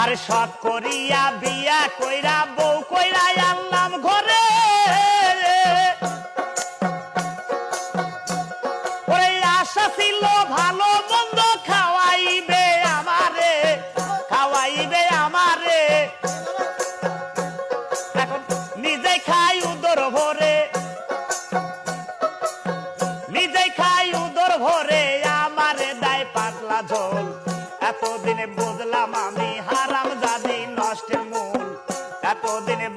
আরে সৎ করিয়া বিয়া কইরা বউ কইরা আনলাম ঘরে ওরে আশা ছিল ভালো মন্দ খাওয়াইবে আমারে এখন নিজে খাই উদর ভরে আমারে দায় পাতলা ঝোল এতদিনে বুঝলাম আমি হারাম জাদি নষ্টের মূল এতদিনে